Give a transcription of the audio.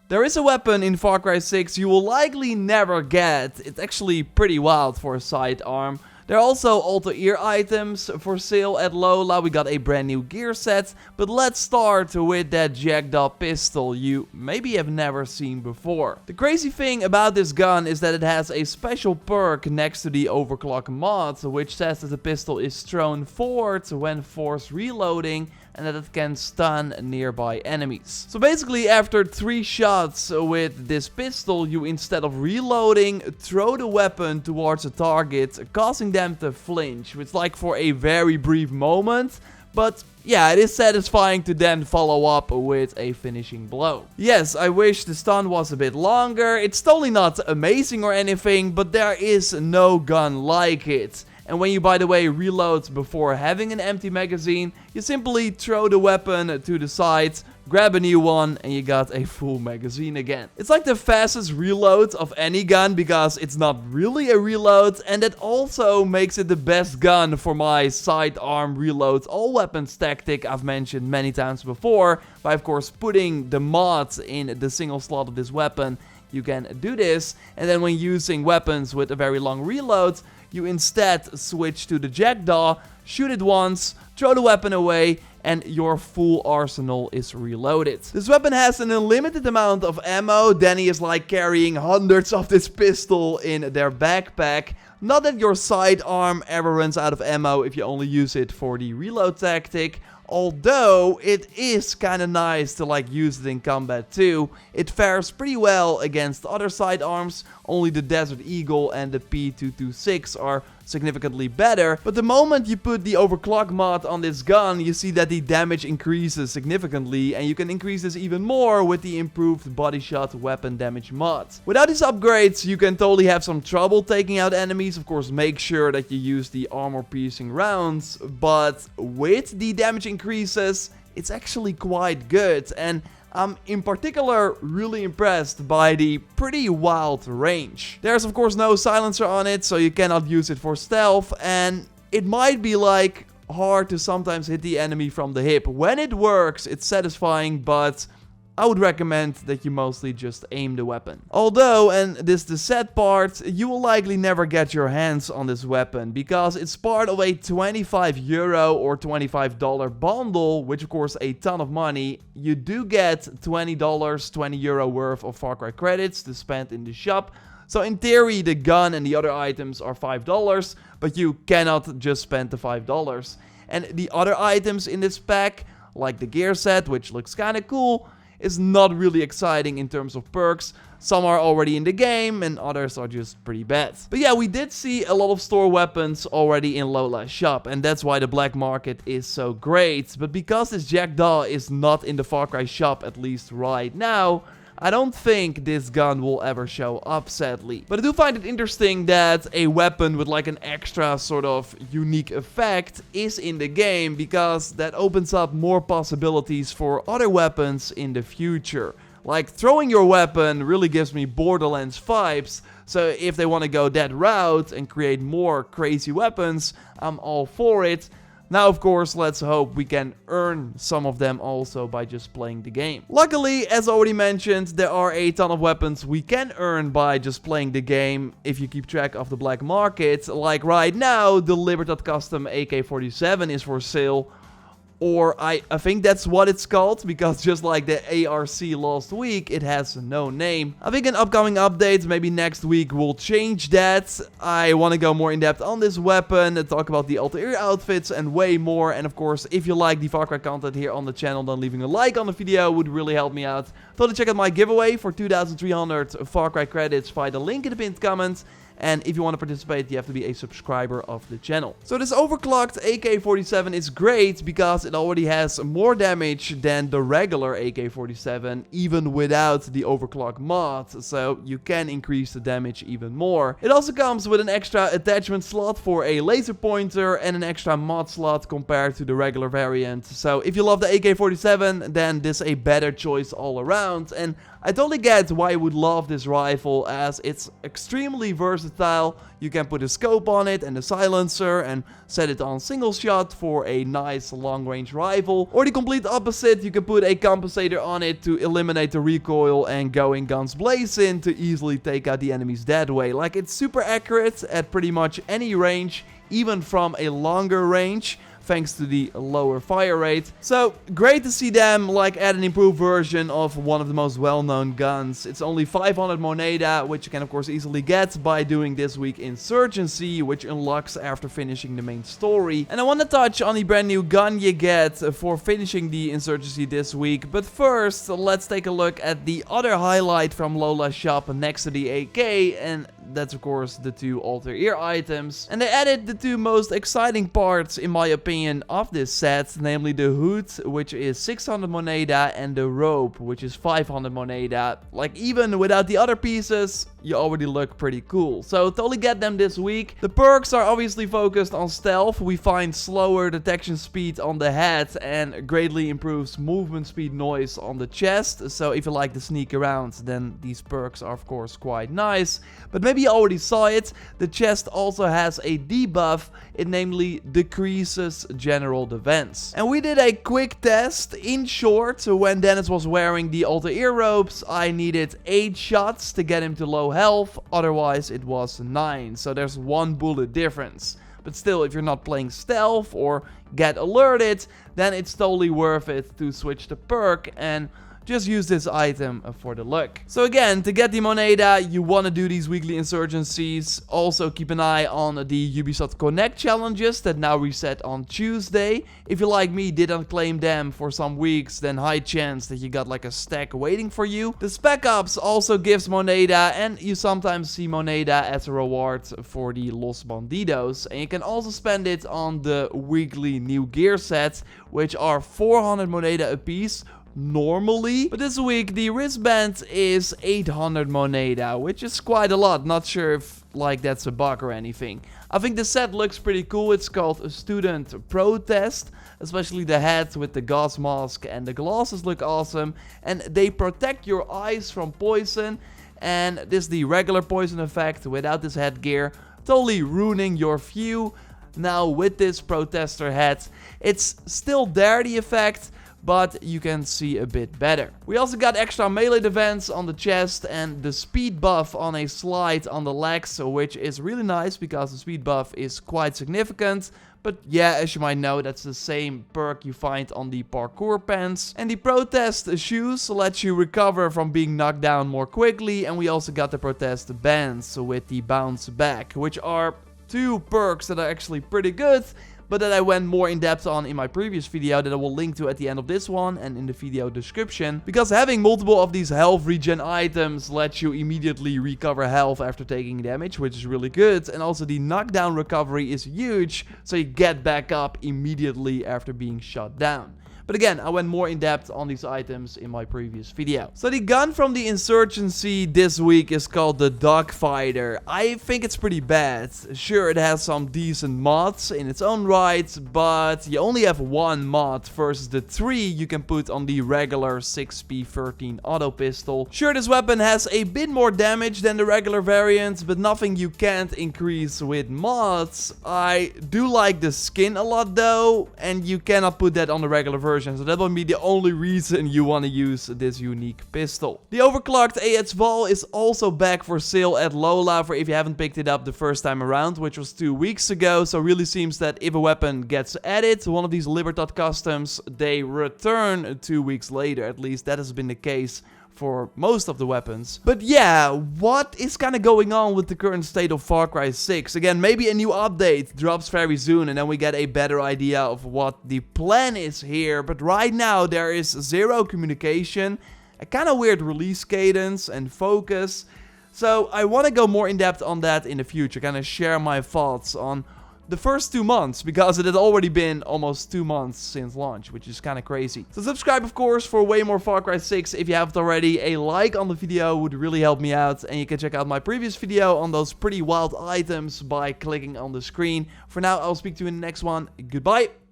There is a weapon in Far Cry 6 you will likely never get. It's actually pretty wild for a sidearm. There are also Altaïr items for sale at Lola. We got a brand new gear set. But let's start with that Jackdaw Pistol you maybe have never seen before. The crazy thing about this gun is that it has a special perk next to the overclock mod, which says that the pistol is thrown forward when forced reloading and that it can stun nearby enemies. So basically, after 3 shots with this pistol, you instead of reloading, throw the weapon towards a target, causing them to flinch, which is like for a very brief moment, but yeah, it is satisfying to then follow up with a finishing blow. Yes, I wish the stun was a bit longer. It's totally not amazing or anything, but there is no gun like it. And when you, by the way, reload before having an empty magazine, you simply throw the weapon to the side, grab a new one, and you got a full magazine again. It's like the fastest reload of any gun because it's not really a reload, and that also makes it the best gun for my sidearm reload all weapons tactic I've mentioned many times before. By of course putting the mod in the single slot of this weapon, you can do this, and then when using weapons with a very long reload, you instead switch to the Jackdaw, shoot it once, throw the weapon away, and your full arsenal is reloaded. This weapon has an unlimited amount of ammo. Danny is like carrying hundreds of this pistol in their backpack. Not that your sidearm ever runs out of ammo if you only use it for the reload tactic. Although it is kind of nice to like use it in combat too. It fares pretty well against other sidearms. Only the Desert Eagle and the P226 are significantly better. But the moment you put the overclock mod on this gun, you see that the damage increases significantly, and you can increase this even more with the improved body shot weapon damage mod. Without these upgrades, you can totally have some trouble taking out enemies. Of course, make sure that you use the armor piercing rounds, but with the damage increases, it's actually quite good. And I'm in particular really impressed by the pretty wild range. There's of course no silencer on it, so you cannot use it for stealth, and it might be like hard to sometimes hit the enemy from the hip. When it works, it's satisfying, but I would recommend that you mostly just aim the weapon. Although, and this is the sad part, you will likely never get your hands on this weapon because it's part of a €25 or $25 bundle, which of course a ton of money. You do get $20, €20 worth of Far Cry credits to spend in the shop. So in theory, the gun and the other items are $5, but you cannot just spend the $5. And the other items in this pack, like the gear set, which looks kind of cool, is not really exciting in terms of perks. Some are already in the game and others are just pretty bad. But yeah, we did see a lot of store weapons already in Lola's shop, and that's why the black market is so great. But because this Jackdaw is not in the Far Cry shop, at least right now, I don't think this gun will ever show up, sadly. But I do find it interesting that a weapon with like an extra sort of unique effect is in the game, because that opens up more possibilities for other weapons in the future. Like throwing your weapon really gives me Borderlands vibes, so if they want to go that route and create more crazy weapons, I'm all for it. Now, of course, let's hope we can earn some of them also by just playing the game. Luckily, as already mentioned, there are a ton of weapons we can earn by just playing the game if you keep track of the black market. Like right now, the Libertad Custom AK-47 is for sale. Or I think that's what it's called, because just like the ARC last week, it has no name. I think in upcoming updates, maybe next week, we'll change that. I want to go more in depth on this weapon, and talk about the Altair outfits and way more. And of course, if you like the Far Cry content here on the channel, then leaving a like on the video would really help me out. Totally check out my giveaway for 2,300 Far Cry credits via the link in the pinned comment. And if you want to participate, you have to be a subscriber of the channel. So this overclocked AK-47 is great because it already has more damage than the regular AK-47, even without the overclock mod. So you can increase the damage even more. It also comes with an extra attachment slot for a laser pointer and an extra mod slot compared to the regular variant. So if you love the AK-47, then this is a better choice all around. And I totally get why you would love this rifle, as it's extremely versatile versatile. You can put a scope on it and a silencer and set it on single shot for a nice long range rifle. Or the complete opposite, you can put a compensator on it to eliminate the recoil and going guns blazing to easily take out the enemies that way. Like, it's super accurate at pretty much any range, even from a longer range, thanks to the lower fire rate. So great to see them like add an improved version of one of the most well-known guns. It's only 500 moneda, which you can of course easily get by doing this week Insurgency, which unlocks after finishing the main story. And I want to touch on the brand new gun you get for finishing the Insurgency this week. But first, let's take a look at the other highlight from Lola's shop next to the AK, and that's of course the two Altair items. And they added the two most exciting parts, in my opinion, of this set, namely the hood, which is 600 moneda, and the rope, which is 500 moneda. Like, even without the other pieces, you already look pretty cool. So totally get them this week. The perks are obviously focused on stealth. We find slower detection speed on the head and greatly improves movement speed noise on the chest. So if you like to sneak around, then these perks are of course quite nice. But maybe you already saw it, the chest also has a debuff. It namely decreases general defense. And we did a quick test. In short, when Dennis was wearing the Altair ropes, I needed 8 shots to get him to low health, otherwise it was 9. So there's 1 bullet difference. But still, if you're not playing stealth or get alerted, then it's totally worth it to switch the perk and just use this item for the look. So again, to get the moneda, you want to do these weekly insurgencies. Also keep an eye on the Ubisoft Connect challenges that now reset on Tuesday. If you, like me, didn't claim them for some weeks, then high chance that you got like a stack waiting for you. The Spec Ops also gives moneda, and you sometimes see moneda as a reward for the Los Bandidos. And you can also spend it on the weekly new gear sets, which are 400 moneda a piece normally. But this week the wristband is 800 moneda, which is quite a lot. Not sure if like that's a bug or anything. I think the set looks pretty cool. It's called a Student Protest. Especially the hat with the gas mask and the glasses look awesome. And they protect your eyes from poison. And this is the regular poison effect without this headgear, totally ruining your view. Now with this protester hat, it's still there, the effect, but you can see a bit better. We also got extra melee defense on the chest and the speed buff on a slide on the legs, which is really nice because the speed buff is quite significant. But yeah, as you might know, that's the same perk you find on the parkour pants. And the protest shoes let you recover from being knocked down more quickly. And we also got the protest bands with the bounce back, which are 2 perks that are actually pretty good, but that I went more in depth on in my previous video that I will link to at the end of this one and in the video description. Because having multiple of these health regen items lets you immediately recover health after taking damage, which is really good. And also the knockdown recovery is huge, so you get back up immediately after being shot down. But again, I went more in depth on these items in my previous video. So the gun from the Insurgency this week is called the Dogfighter. I think it's pretty bad. Sure, it has some decent mods in its own right, but you only have 1 mod versus the 3 you can put on the regular 6P13 Auto-Pistol. Sure, this weapon has a bit more damage than the regular variant, but nothing you can't increase with mods. I do like the skin a lot though, and you cannot put that on the regular version. So that would be the only reason you want to use this unique pistol. The overclocked AS-VAL is also back for sale at Lola for if you haven't picked it up the first time around, which was 2 weeks ago. So really seems that if a weapon gets added, one of these Libertad Customs, they return 2 weeks later. At least that has been the case for most of the weapons. But yeah, what is kind of going on with the current state of Far Cry 6? Again, maybe a new update drops very soon and then we get a better idea of what the plan is here. But right now there is 0 communication, a kind of weird release cadence and focus. So I want to go more in depth on that in the future, kind of share my thoughts on the first 2 months, because it had already been almost 2 months since launch, which is kind of crazy. So subscribe, of course, for way more Far Cry 6 if you haven't already. A like on the video would really help me out, and you can check out my previous video on those pretty wild items by clicking on the screen. For now, I'll speak to you in the next one. Goodbye!